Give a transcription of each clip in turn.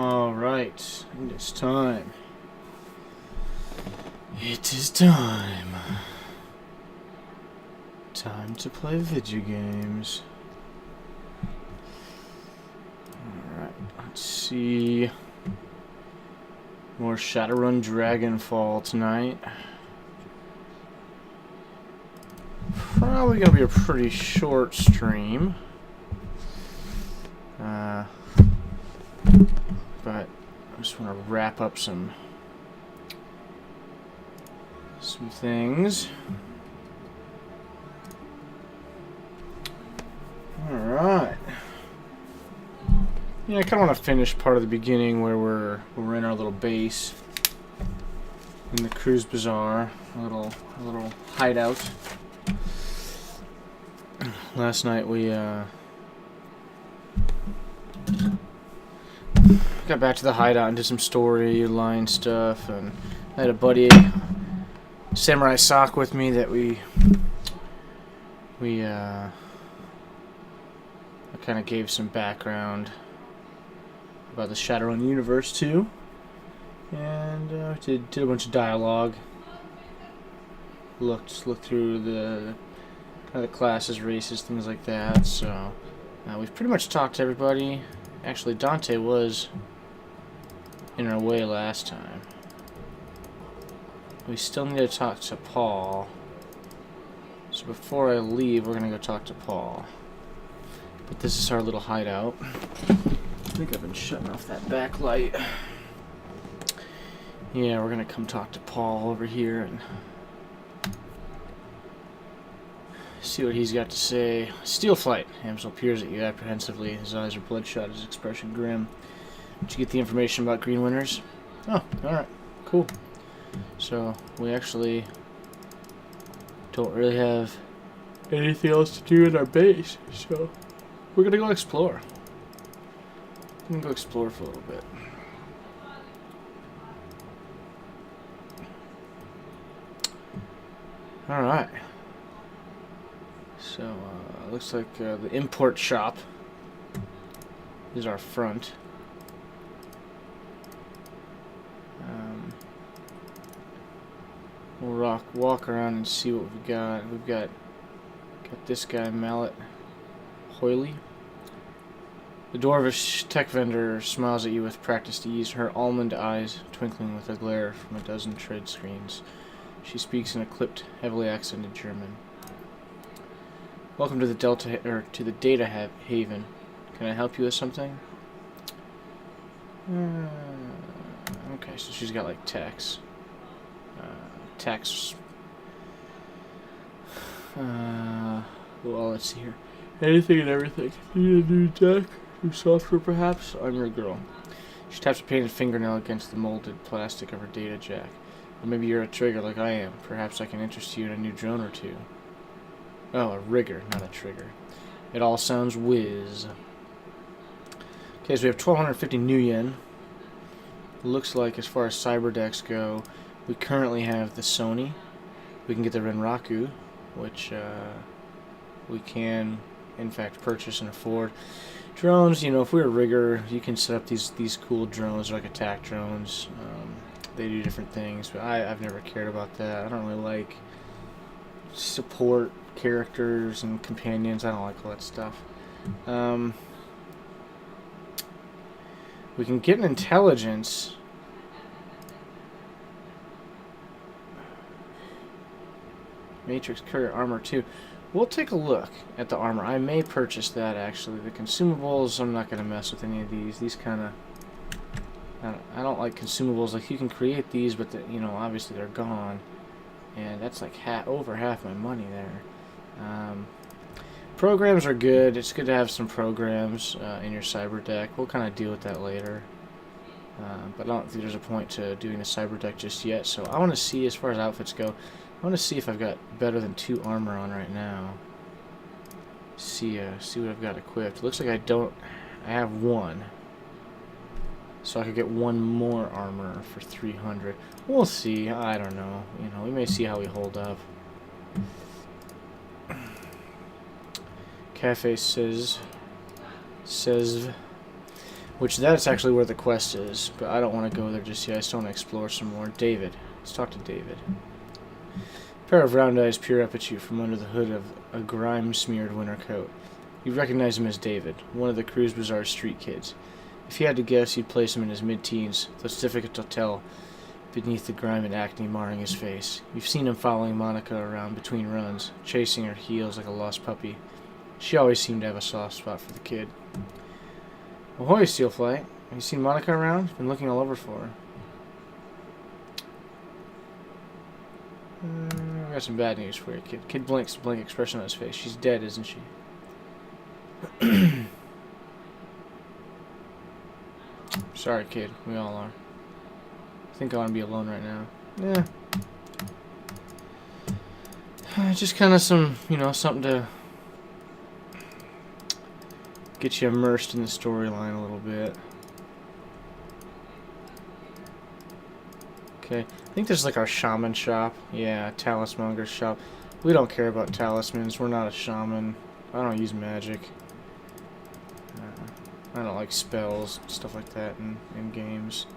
Alright, it is time. It is time. Time to play video games. Alright, let's see. More Shadowrun Dragonfall tonight. Probably gonna be a pretty short stream. But I just want to wrap up some things. Alright. Yeah, I kind of want to finish part of the beginning where we're in our little base in the Cruise Bazaar, a little hideout. Last night we got back to the hideout and did some storyline stuff, and I had a buddy, Samuriesock, with me that I kind of gave some background about the Shadowrun universe too, and did a bunch of dialogue. Looked through the kind of the classes, races, things like that. So we've pretty much talked to everybody. Actually, Dante was in our way last time. We still need to talk to Paul. So before I leave, we're gonna go talk to Paul. But this is our little hideout. I think I've been shutting off that backlight. Yeah, we're gonna come talk to Paul over here and see what he's got to say. Steel flight. Amsel peers at you apprehensively. His eyes are bloodshot, his expression grim. Did you get the information about Green Winners? Oh, alright. Cool. So, we actually don't really have anything else to do in our base. So, we're gonna go explore. I'm gonna go explore for a little bit. Alright. So, looks like the import shop is our front. We'll walk around and see what we've got. We've got this guy, Mallet Hoyley. The dwarvish tech vendor smiles at you with practiced ease, her almond eyes twinkling with a glare from a dozen trade screens. She speaks in a clipped, heavily accented German. Welcome to the Data Haven. Can I help you with something? Okay, so she's got like tax. Well, let's see here. Anything and everything. Need a new deck? New software, perhaps? I'm your girl. She taps a painted fingernail against the molded plastic of her data jack. Or maybe you're a trigger like I am. Perhaps I can interest you in a new drone or two. Oh, a rigger, not a trigger. It all sounds whiz. Okay, so we have 1,250 new yen. Looks like, as far as cyber decks go, we currently have the Sony. We can get the Renraku, which we can, in fact, purchase and afford. Drones, you know, if we're a rigger, you can set up these cool drones, like attack drones. They do different things, but I've never cared about that. I don't really like support characters and companions. I don't like all that stuff. We can get an intelligence. Matrix Courier Armor too. We'll take a look at the armor. I may purchase that, actually. The consumables, I'm not going to mess with any of these. These kind of... I don't like consumables. Like, you can create these, but, you know, obviously they're gone. And that's like over half my money there. Programs are good. It's good to have some programs in your cyber deck. We'll kind of deal with that later. But I don't think there's a point to doing a cyber deck just yet. So I want to see, as far as outfits go, I want to see if I've got better than 2 armor on right now. See what I've got equipped. Looks like I have 1. So I could get 1 more armor for 300. We'll see. I don't know. You know, we may see how we hold up. Cafe says Which that's actually where the quest is, but I don't want to go there just yet. I still want to explore some more. David. Let's talk to David. A pair of round eyes peer up at you from under the hood of a grime-smeared winter coat. You recognize him as David, one of the crew's bizarre street kids. If you had to guess, you'd place him in his mid-teens, though it's difficult to tell beneath the grime and acne marring his face. You've seen him following Monica around between runs, chasing her heels like a lost puppy. She always seemed to have a soft spot for the kid. Ahoy, Steelflight. Have you seen Monica around? Been looking all over for her. I got some bad news for you, kid. Kid blinks, blank expression on his face. She's dead, isn't she? Sorry, kid. We all are. I think I want to be alone right now. Yeah. Just kind of some, something to get you immersed in the storyline a little bit. Okay. I think this is like our shaman shop. Yeah, talismonger's shop. We don't care about talismans. We're not a shaman. I don't use magic. I don't like spells, stuff like that in games.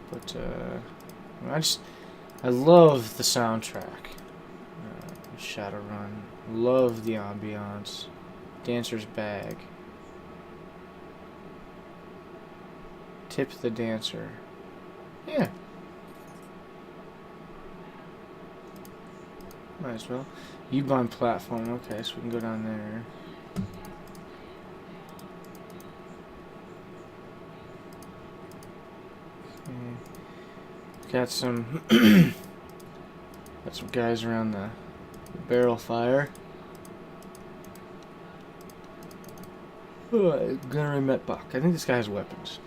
But, I love the soundtrack. Shadowrun. Love the ambiance. Dancer's bag. Tip the dancer. Yeah. Might as well. U-Bahn platform. Okay, so we can go down there. Got some guys around the barrel fire. Oh, Gunnery Metbach. I think this guy has weapons.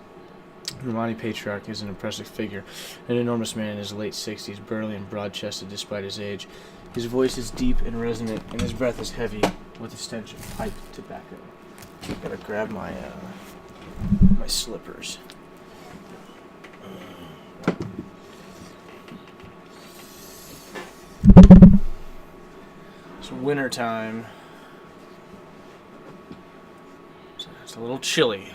Romani Patriarch is an impressive figure, an enormous man in his late 60s, burly and broad-chested despite his age. His voice is deep and resonant, and his breath is heavy with the stench of pipe tobacco. Gotta grab my my slippers. It's winter time. So it's a little chilly.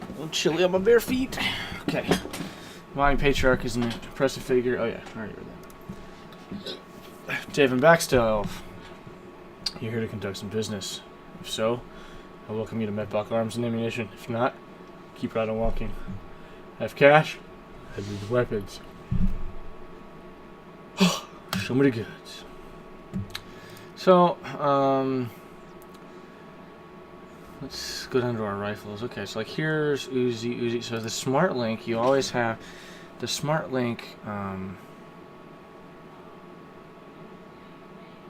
A little chilly on my bare feet. Okay. My Patriarch is an impressive figure. Oh yeah, I already read that. David Baxter Elf. You're here to conduct some business. If so, I welcome you to Metbach Arms and Ammunition. If not, keep right on walking. I have cash. I need weapons. Show me the goods. So, let's go down to our rifles. Okay, so like here's Uzi. So the Smart Link, you always have the Smart Link.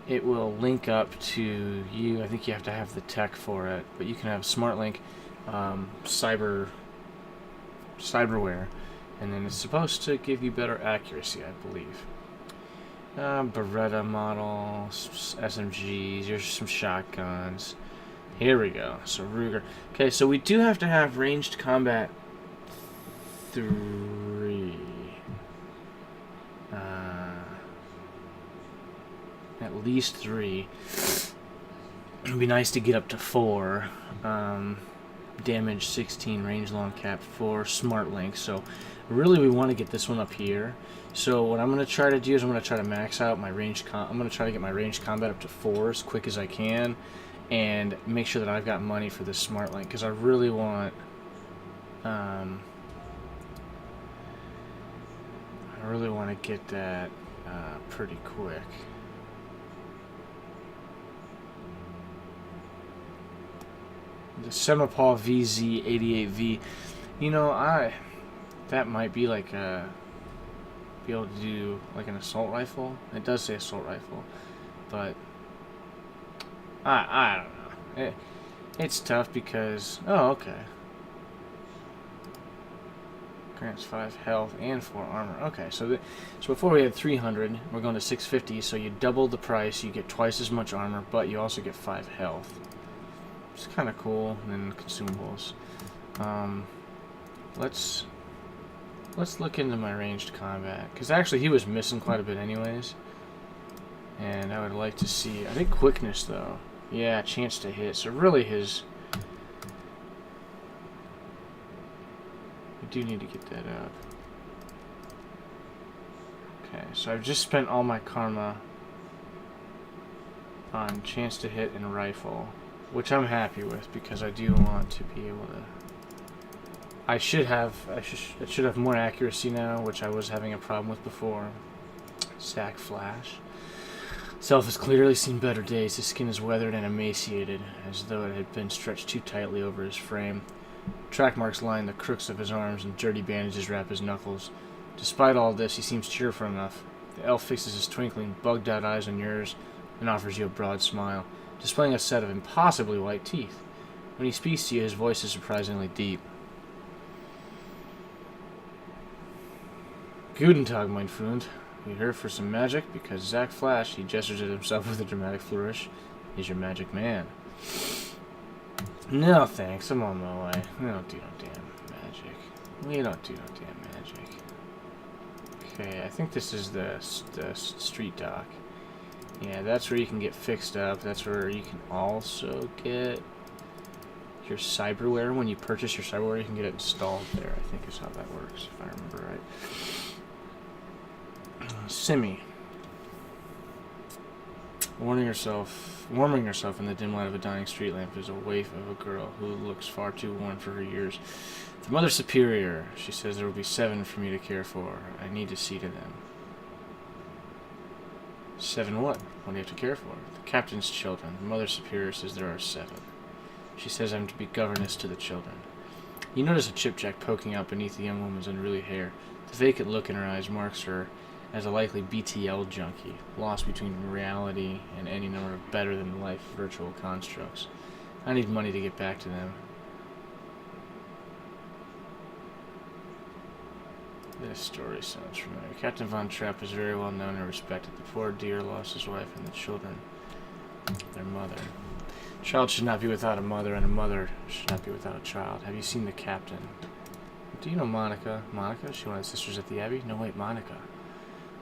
It will link up to you. I think you have to have the tech for it, but you can have Smart Link, cyberware, and then it's supposed to give you better accuracy, I believe. Beretta model, SMGs, here's some shotguns. Here we go. So Ruger. Okay, so we do have to have ranged combat 3. At least 3. It'd be nice to get up to 4. Damage 16, range long cap 4, Smart Link. So really we want to get this one up here. So what I'm going to try to do is I'm going to try to max out my range. I'm going to try to get my range combat up to 4 as quick as I can, and make sure that I've got money for this Smart Link because I really want. I really want to get that pretty quick. The Semapal VZ88V, that might be like be able to do like an assault rifle. It does say assault rifle, but I don't know. It's tough because okay. Grants 5 health and 4 armor. Okay, so before we had 300, we're going to 650. So you double the price, you get twice as much armor, but you also get 5 health. It's kind of cool. And then consumables. Let's look into my ranged combat because actually he was missing quite a bit anyways, and I would like to see. I think quickness though. Yeah, chance to hit. So really his... We do need to get that up. Okay, so I've just spent all my karma on chance to hit and rifle, which I'm happy with because I do want to be able to... I should have more accuracy now, which I was having a problem with before. Sack Flash. Self has clearly seen better days. His skin is weathered and emaciated, as though it had been stretched too tightly over his frame. Track marks line the crooks of his arms, and dirty bandages wrap his knuckles. Despite all this, he seems cheerful enough. The elf fixes his twinkling, bugged-out eyes on yours and offers you a broad smile, displaying a set of impossibly white teeth. When he speaks to you, his voice is surprisingly deep. Guten Tag, mein Freund. You here for some magic? Because Zack Flash, he gestures at himself with a dramatic flourish, is your magic man. No thanks, I'm on my way. We don't do no damn magic. We don't do no damn magic. Okay, I think this is the street dock. Yeah, that's where you can get fixed up. That's where you can also get your cyberware. When you purchase your cyberware, you can get it installed there, I think is how that works, if I remember right. Simi. Warming herself in the dim light of a dying street lamp is a waif of a girl who looks far too worn for her years. The Mother Superior, she says there will be 7 for me to care for. I need to see to them. 7 what? What do you have to care for? The captain's children. The Mother Superior says there are 7. She says I'm to be governess to the children. You notice a chipjack poking out beneath the young woman's unruly hair. The vacant look in her eyes marks her as a likely BTL junkie, lost between reality and any number of better-than-life virtual constructs. I need money to get back to them. This story sounds familiar. Captain Von Trapp is very well known and respected. The poor dear lost his wife and the children, their mother. A child should not be without a mother, and a mother should not be without a child. Have you seen the captain? Do you know Monica? Monica? She one of the sisters at the Abbey? No, wait, Monica.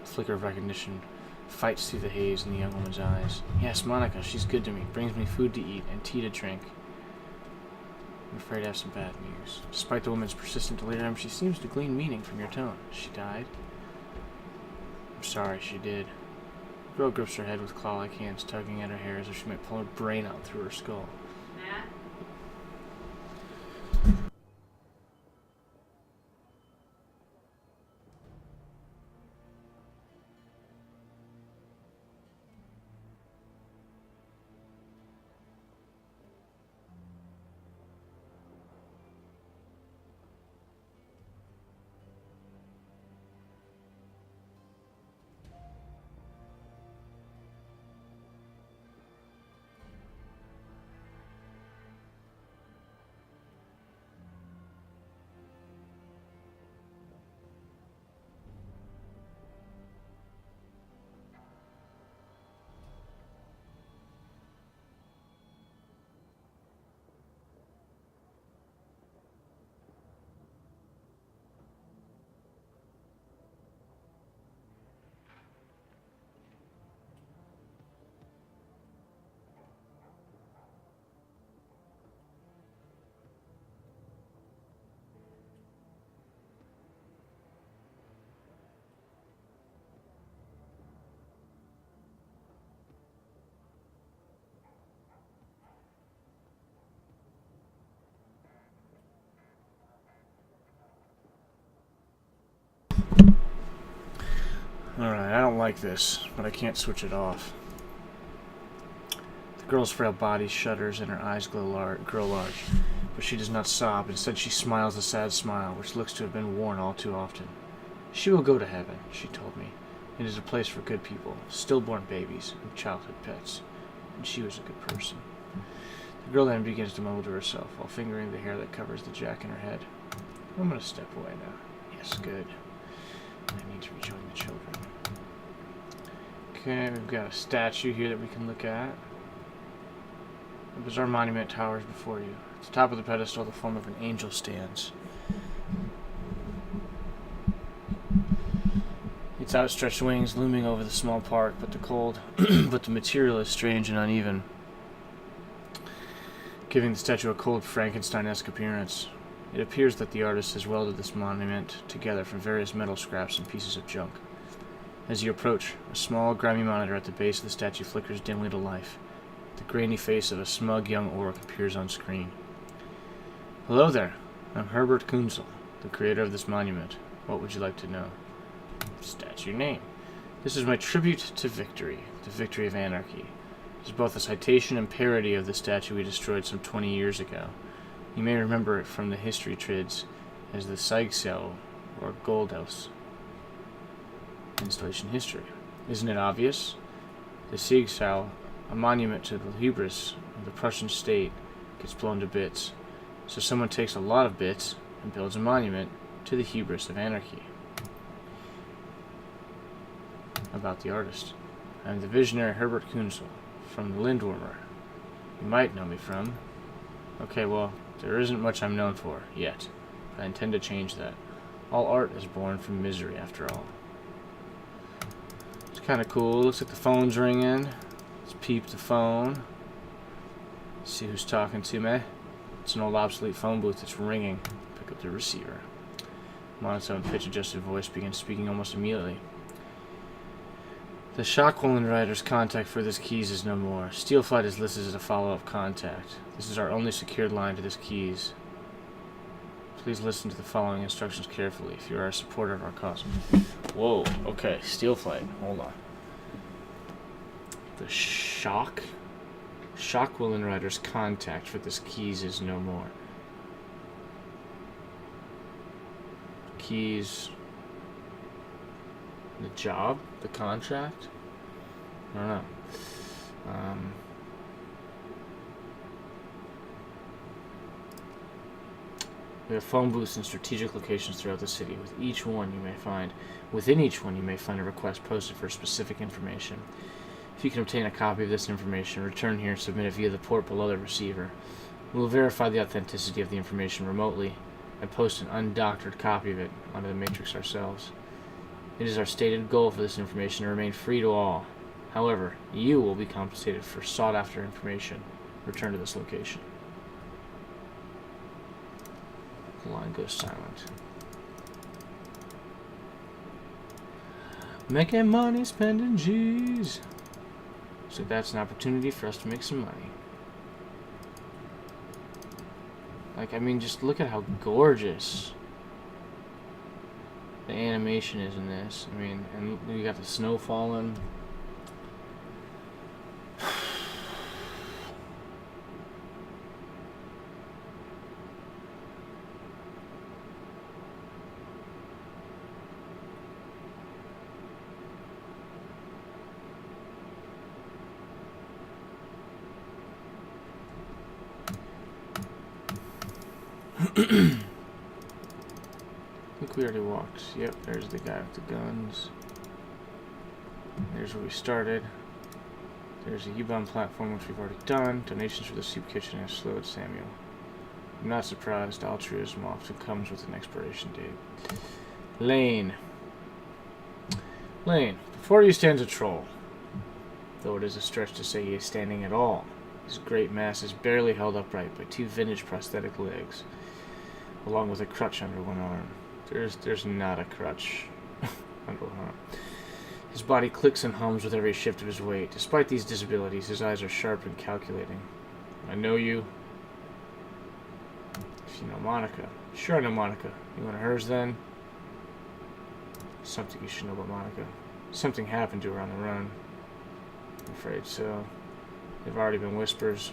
A flicker of recognition fights through the haze in the young woman's eyes. Yes, Monica, she's good to me. Brings me food to eat and tea to drink. I'm afraid I have some bad news. Despite the woman's persistent delirium, she seems to glean meaning from your tone. She died? I'm sorry, she did. The girl grips her head with claw-like hands, tugging at her hair as if she might pull her brain out through her skull. Matt? Alright, I don't like this, but I can't switch it off. The girl's frail body shudders and her eyes grow large, but she does not sob. Instead, she smiles a sad smile, which looks to have been worn all too often. She will go to heaven, she told me. It is a place for good people, stillborn babies, and childhood pets. And she was a good person. The girl then begins to mumble to herself while fingering the hair that covers the jack in her head. I'm going to step away now. Yes, good. I need to rejoin the children. Okay, we've got a statue here that we can look at. A bizarre monument towers before you. At the top of the pedestal, the form of an angel stands. Its outstretched wings looming over the small park, but the material is strange and uneven. giving the statue a cold Frankenstein-esque appearance. It appears that the artist has welded this monument together from various metal scraps and pieces of junk. As you approach, a small, grimy monitor at the base of the statue flickers dimly to life. The grainy face of a smug young orc appears on screen. Hello there. I'm Herbert Kunzel, the creator of this monument. What would you like to know? Statue name. This is my tribute to Victory, the victory of anarchy. It is both a citation and parody of the statue we destroyed some 20 years ago. You may remember it from the history trids as the Seigsel or Goldhaus. Installation history. Isn't it obvious? The Seigsel, a monument to the hubris of the Prussian state, gets blown to bits. So someone takes a lot of bits and builds a monument to the hubris of anarchy. About the artist. I'm the visionary Herbert Kunzel from the Lindwormer. You might know me from. Okay, well, there isn't much I'm known for, yet. But I intend to change that. All art is born from misery, after all. It's kind of cool. Looks like the phone's ringing. Let's peep the phone. See who's talking to me. It's an old obsolete phone booth that's ringing. Pick up the receiver. Monotone pitch-adjusted voice begins speaking almost immediately. The Shockwollen Rider's contact for this keys is no more. Steelflight is listed as a follow-up contact. This is our only secured line to this keys. Please listen to the following instructions carefully if you are a supporter of our cause. Whoa, okay, Steelflight, hold on. The Shockwollen Rider's contact for this keys is no more. Keys... The job? The contract? I don't know. We have phone booths in strategic locations throughout the city. Within each one you may find a request posted for specific information. If you can obtain a copy of this information, return here and submit it via the port below the receiver. We will verify the authenticity of the information remotely and post an undoctored copy of it onto the matrix ourselves. It is our stated goal for this information to remain free to all. However, you will be compensated for sought-after information. Return to this location. The line goes silent. Making money, spending G's. So that's an opportunity for us to make some money. Like, I mean, just look at how gorgeous the animation is in this. I mean, and you got the snow falling. I think we already walked. Yep, there's the guy with the guns. There's where we started. There's the U-bound platform, which we've already done. Donations for the soup kitchen has slowed Samuel. I'm not surprised. Altruism often comes with an expiration date. Lane. Lane, before you stands a troll. Though it is a stretch to say he is standing at all. His great mass is barely held upright by two vintage prosthetic legs, along with a crutch under one arm. There's not a crutch under one arm. His body clicks and hums with every shift of his weight. Despite these disabilities, his eyes are sharp and calculating. I know you. If you know Monica. Sure I know Monica. You one of hers then? Something you should know about Monica. Something happened to her on the run. I'm afraid so. There've already been whispers.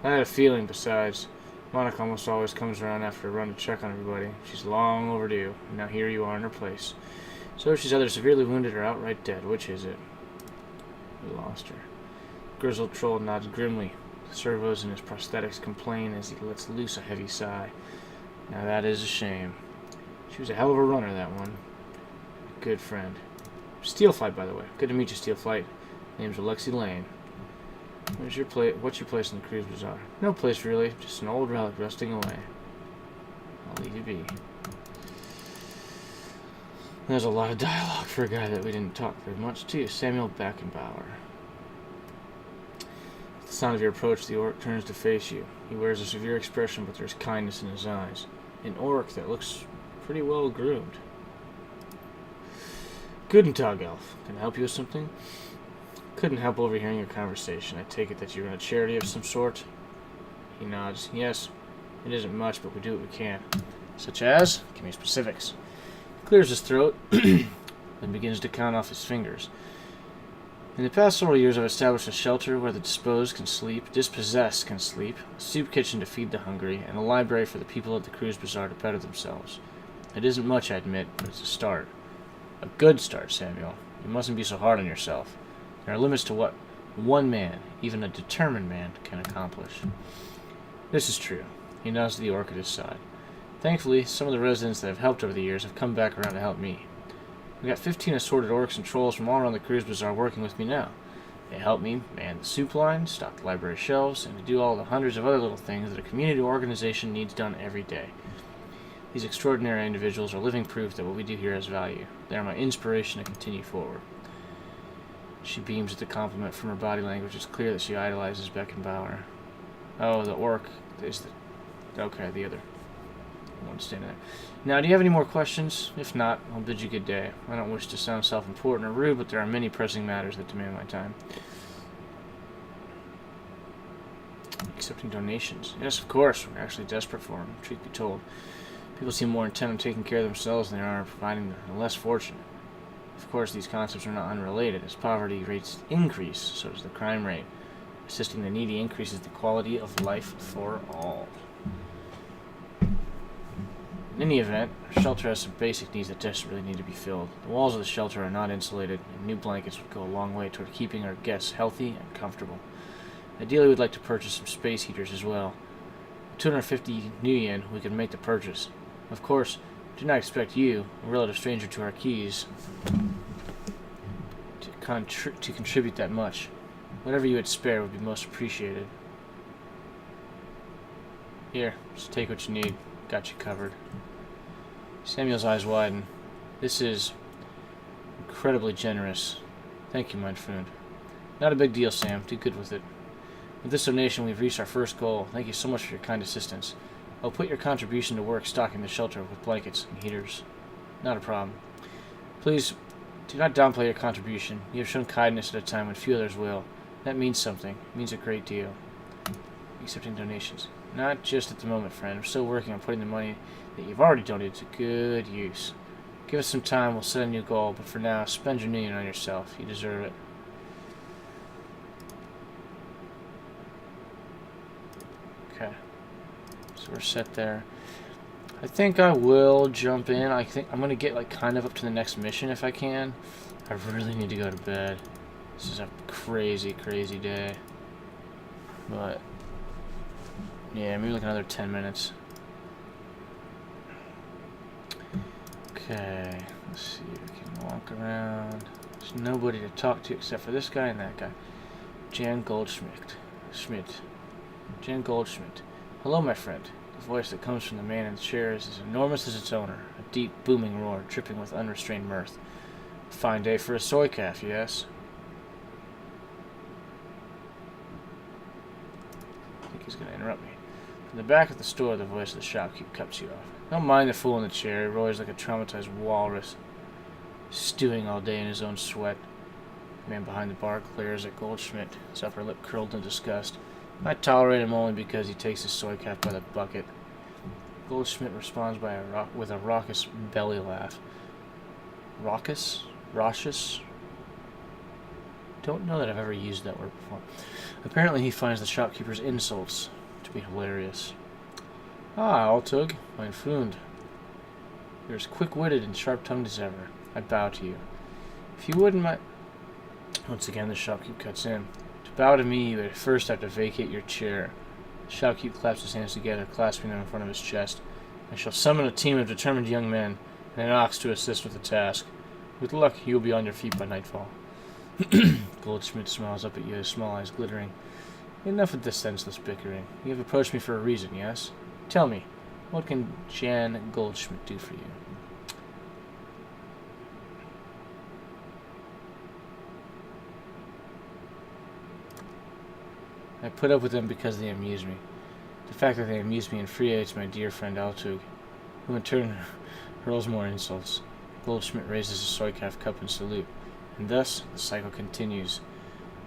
I had a feeling, besides. Monica almost always comes around after a run to check on everybody. She's long overdue, and now here you are in her place. So she's either severely wounded or outright dead. Which is it? We lost her. Grizzled troll nods grimly. The servos in his prosthetics complain as he lets loose a heavy sigh. Now that is a shame. She was a hell of a runner, that one. Good friend. Steelflight, by the way. Good to meet you, Steelflight. Name's Alexi Lane. What's your place in the cruise bazaar? No place really, just an old relic rusting away. I'll leave you be. There's a lot of dialogue for a guy that we didn't talk very much to. Samuel Beckenbauer. At the sound of your approach, the orc turns to face you. He wears a severe expression, but there's kindness in his eyes. An orc that looks pretty well groomed. Guten Tag, Elf. Can I help you with something? Couldn't help overhearing your conversation. I take it that you run a charity of some sort? He nods. Yes. It isn't much, but we do what we can. Such as? Give me specifics. He clears his throat, then begins to count off his fingers. In the past several years, I've established a shelter where the dispossessed can sleep, a soup kitchen to feed the hungry, and a library for the people at the cruise bazaar to better themselves. It isn't much, I admit, but it's a start. A good start, Samuel. You mustn't be so hard on yourself. There are limits to what one man, even a determined man, can accomplish. This is true. He nods to the orc at his side. Thankfully, some of the residents that I've helped over the years have come back around to help me. We've got 15 assorted orcs and trolls from all around the cruise bazaar working with me now. They help me man the soup line, stock the library shelves, and to do all the hundreds of other little things that a community organization needs done every day. These extraordinary individuals are living proof that what we do here has value. They are my inspiration to continue forward. She beams at the compliment from her body language. It's clear that she idolizes Beckenbauer. Oh, the orc is the... Okay, the other one standing there. Now, do you have any more questions? If not, I'll bid you good day. I don't wish to sound self-important or rude, but there are many pressing matters that demand my time. Accepting donations. Yes, of course. We're actually desperate for them, truth be told. People seem more intent on taking care of themselves than they are on providing the less fortunate. Of course, these concepts are not unrelated. As poverty rates increase, so does the crime rate. Assisting the needy increases the quality of life for all. In any event, our shelter has some basic needs that desperately need to be filled. The walls of the shelter are not insulated, and new blankets would go a long way toward keeping our guests healthy and comfortable. Ideally, we'd like to purchase some space heaters as well. 250 new yen, we could make the purchase. Of course, do not expect you, a relative stranger to our keys, to contribute that much. Whatever you would spare would be most appreciated. Here, just take what you need. Got you covered. Samuel's eyes widen. This is incredibly generous. Thank you, mein Freund. Not a big deal, Sam. Do good with it. With this donation, we've reached our first goal. Thank you so much for your kind assistance. I'll put your contribution to work stocking the shelter with blankets and heaters. Not a problem. Please, do not downplay your contribution. You have shown kindness at a time when few others will. That means something. It means a great deal. Accepting donations. Not just at the moment, friend. I'm still working on putting the money that you've already donated to good use. Give us some time, we'll set a new goal, but for now, spend your union on yourself. You deserve it. Okay. So we're set there. I think I will jump in. I think I'm going to get like kind of up to the next mission if I can. I really need to go to bed. This is a crazy, crazy day. But yeah, maybe like another 10 minutes. Okay, let's see if we can walk around. There's nobody to talk to except for this guy and that guy. Jan Goldschmidt. Jan Goldschmidt. Hello, my friend. The voice that comes from the man in the chair is as enormous as its owner. A deep, booming roar, dripping with unrestrained mirth. A fine day for a soy calf, yes? I think he's going to interrupt me. From the back of the store, the voice of the shopkeep cuts you off. Don't mind the fool in the chair. He roars like a traumatized walrus, stewing all day in his own sweat. The man behind the bar glares at Goldschmidt, his upper lip curled in disgust. I tolerate him only because he takes his soy calf by the bucket. Goldschmidt responds with a raucous belly laugh. Raucous? Raucous? Don't know that I've ever used that word before. Apparently he finds the shopkeeper's insults to be hilarious. Ah, Altug, mein Freund. You're as quick-witted and sharp-tongued as ever. I bow to you. If you wouldn't mind... Once again, the shopkeep cuts in. To bow to me, you would first have to vacate your chair. The shopkeep claps his hands together, clasping them in front of his chest. I shall summon a team of determined young men and an ox to assist with the task. With luck, you will be on your feet by nightfall. Goldschmidt smiles up at you, his small eyes glittering. Enough of this senseless bickering. You have approached me for a reason, yes? Tell me, what can Jan Goldschmidt do for you? I put up with them because they amuse me. The fact that they amuse me infuriates my dear friend Altug, who in turn hurls more insults. Goldschmidt raises a soy calf cup in salute, and thus the cycle continues.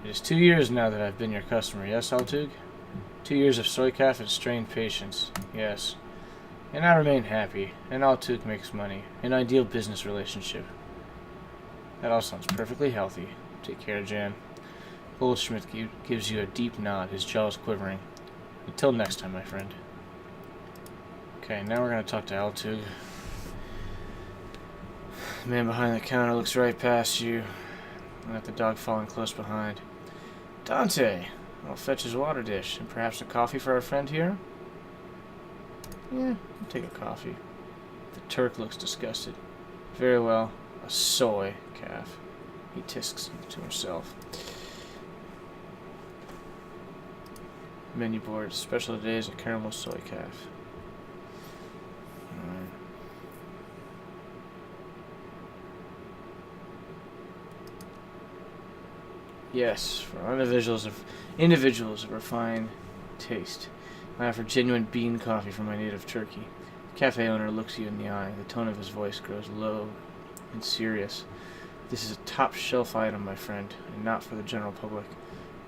It is 2 years now that I've been your customer, yes, Altug? 2 years of soy calf and strained patience, yes. And I remain happy, and Altug makes money. An ideal business relationship. That all sounds perfectly healthy. Take care, Jan. Goldschmidt gives you a deep nod, his jaws quivering. Until next time, my friend. Okay, now we're going to talk to Altug. The man behind the counter looks right past you, and at the dog following close behind. Dante! I'll fetch his water dish, and perhaps a coffee for our friend here? Yeah, I'll take a coffee. The Turk looks disgusted. Very well, a soy calf. He tisks to himself. Menu board. Special today is a caramel soy calf. Alright. Yes, for individuals of refined taste. I offer genuine bean coffee from my native Turkey. The cafe owner looks you in the eye. The tone of his voice grows low and serious. This is a top-shelf item, my friend, and not for the general public.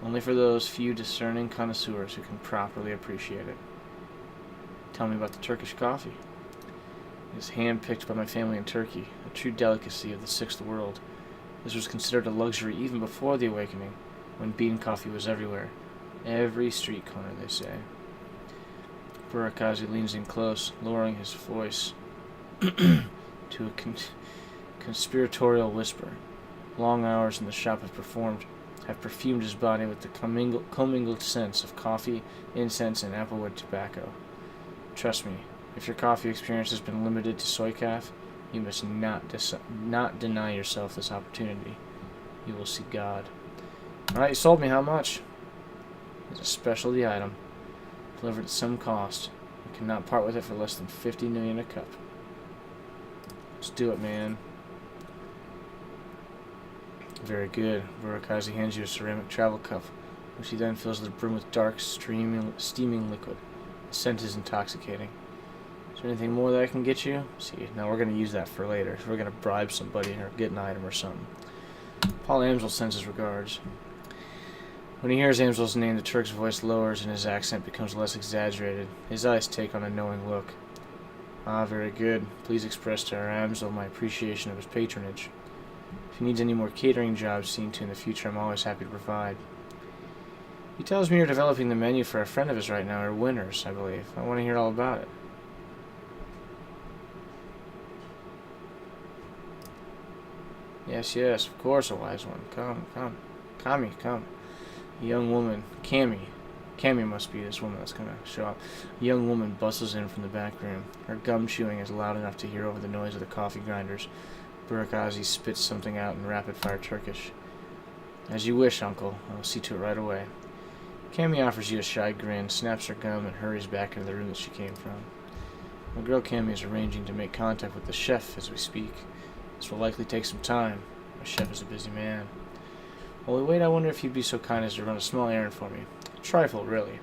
Only for those few discerning connoisseurs who can properly appreciate it. Tell me about the Turkish coffee. It is hand-picked by my family in Turkey, a true delicacy of the Sixth World. This was considered a luxury even before the Awakening, when bean coffee was everywhere. Every street corner, they say. Burakazi leans in close, lowering his voice to a conspiratorial whisper. Long hours in the shop have perfumed his body with the commingled scents of coffee, incense, and applewood tobacco. Trust me, if your coffee experience has been limited to soy calf, you must not deny yourself this opportunity. You will see God. Alright, you sold me. How much? It's a specialty item, delivered at some cost. You cannot part with it for less than 50 million a cup. Let's do it, man. Very good. Burakazi hands you a ceramic travel cup, which he then fills to the brim with dark, steaming liquid. The scent is intoxicating. Is there anything more that I can get you? See, now we're going to use that for later. We're going to bribe somebody or get an item or something. Paul Amsel sends his regards. When he hears Amsel's name, the Turk's voice lowers and his accent becomes less exaggerated. His eyes take on a knowing look. Ah, very good. Please express to our Amsel my appreciation of his patronage. If he needs any more catering jobs seen to in the future, I'm always happy to provide. He tells me you're developing the menu for a friend of his right now, or Winners, I believe. I want to hear all about it. Yes, yes, of course, a wise one. Come, come. Kami, come. A young woman, Cami must be this woman that's going to show up. A young woman bustles in from the back room. Her gum chewing is loud enough to hear over the noise of the coffee grinders. Burakazi spits something out in rapid-fire Turkish. As you wish, uncle. I'll see to it right away. Cami offers you a shy grin, snaps her gum, and hurries back into the room that she came from. My girl Cami is arranging to make contact with the chef as we speak. This will likely take some time. My chef is a busy man. While we wait, I wonder if you'd be so kind as to run a small errand for me. A trifle, really.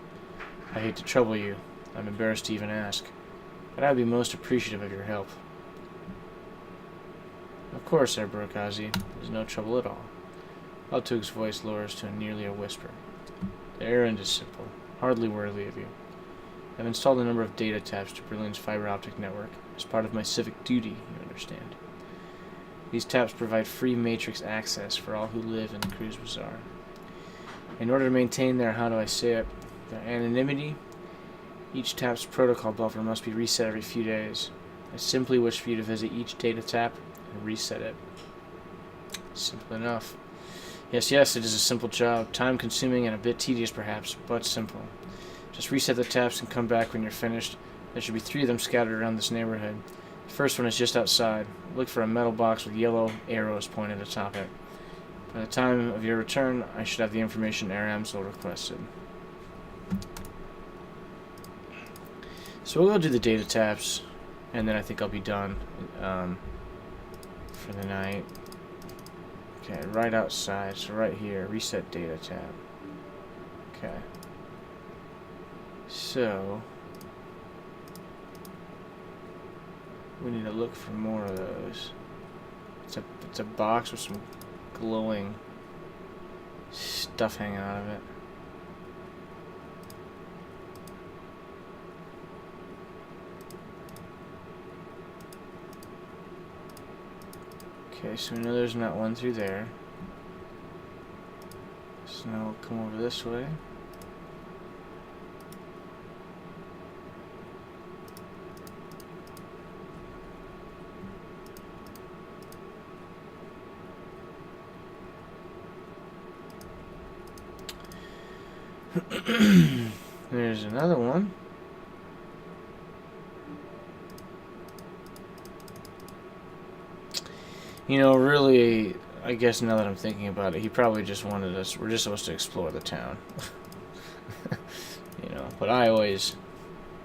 I hate to trouble you. I'm embarrassed to even ask. But I'd be most appreciative of your help. Of course, Sir Burakazi. There's no trouble at all. Altug's voice lowers to nearly a whisper. The errand is simple, hardly worthy of you. I've installed a number of data taps to Berlin's fiber optic network, as part of my civic duty, you understand. These taps provide free matrix access for all who live in the Cruise Bazaar. In order to maintain their, their anonymity, each tap's protocol buffer must be reset every few days. I simply wish for you to visit each data tap and reset it. Simple enough. Yes, it is a simple job, time-consuming and a bit tedious perhaps, but simple. Just reset the taps and come back when you're finished. There should be 3 of them scattered around this neighborhood. The first one is just outside. Look for a metal box with yellow arrows pointed atop it. By the time of your return, I should have the information Aramsel requested. So we'll go do the data taps, and then I think I'll be done for the night. Okay, right outside, so right here, reset data tab. Okay. So we need to look for more of those. It's a box with some glowing stuff hanging out of it. Okay, so we know there's not one through there. So now we'll come over this way. There's another one. You know, really, I guess now that I'm thinking about it, he probably just wanted us, we're just supposed to explore the town. You know, but I always,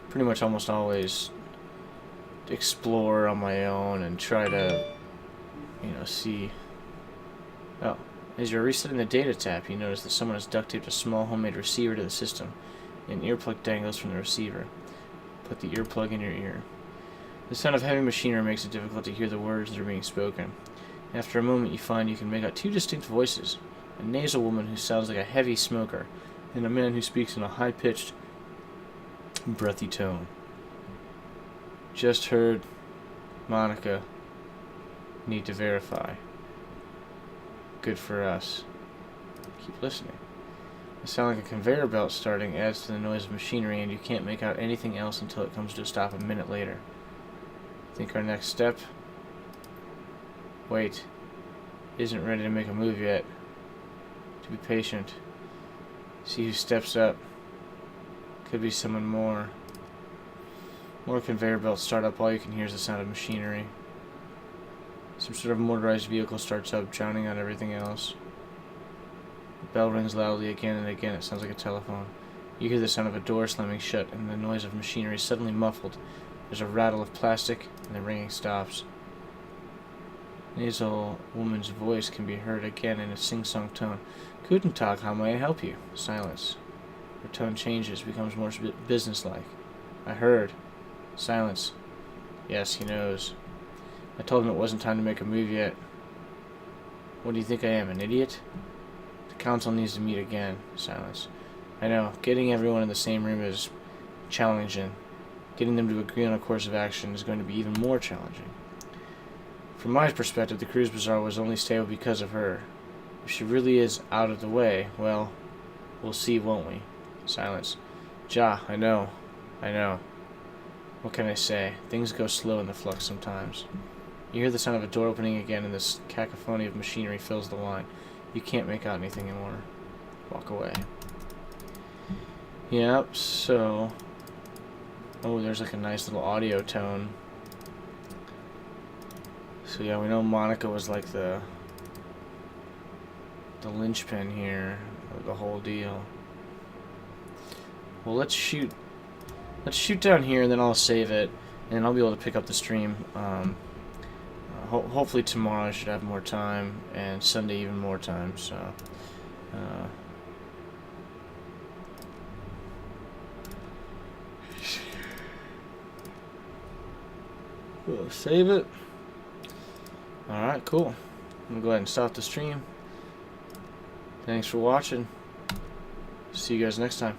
pretty much almost always, explore on my own and try to, you know, see. Oh, as you're resetting the data tab, you notice that someone has duct taped a small homemade receiver to the system. An earplug dangles from the receiver. Put the earplug in your ear. The sound of heavy machinery makes it difficult to hear the words that are being spoken. After a moment, you find you can make out two distinct voices. A nasal woman who sounds like a heavy smoker, and a man who speaks in a high-pitched, breathy tone. Just heard Monica. Need to verify. Good for us. Keep listening. The sound like a conveyor belt starting adds to the noise of machinery, and you can't make out anything else until it comes to a stop a minute later. Think our next step? Wait. Isn't ready to make a move yet. To be patient. See who steps up. Could be someone more. More conveyor belts start up. All you can hear is the sound of machinery. Some sort of motorized vehicle starts up, drowning out everything else. The bell rings loudly again and again. It sounds like a telephone. You hear the sound of a door slamming shut, and the noise of machinery suddenly muffled. There's a rattle of plastic, and the ringing stops. Nasal woman's voice can be heard again in a sing-song tone. Guten Tag, how may I help you? Silence. Her tone changes, becomes more businesslike. I heard. Silence. Yes, he knows. I told him it wasn't time to make a move yet. What do you think I am, an idiot? The council needs to meet again. Silence. I know. Getting everyone in the same room is challenging. Getting them to agree on a course of action is going to be even more challenging. From my perspective, the cruise bazaar was only stable because of her. If she really is out of the way, well, we'll see, won't we? Silence. Ja, I know. I know. What can I say? Things go slow in the flux sometimes. You hear the sound of a door opening again, and this cacophony of machinery fills the line. You can't make out anything anymore. Walk away. Yep, so... Oh, there's like a nice little audio tone. So yeah, we know Monica was like the linchpin here of the whole deal. Well, let's shoot down here, and then I'll save it, and I'll be able to pick up the stream. Hopefully tomorrow I should have more time, and Sunday even more time. So we'll save it. Alright, cool. I'm going to go ahead and stop the stream. Thanks for watching. See you guys next time.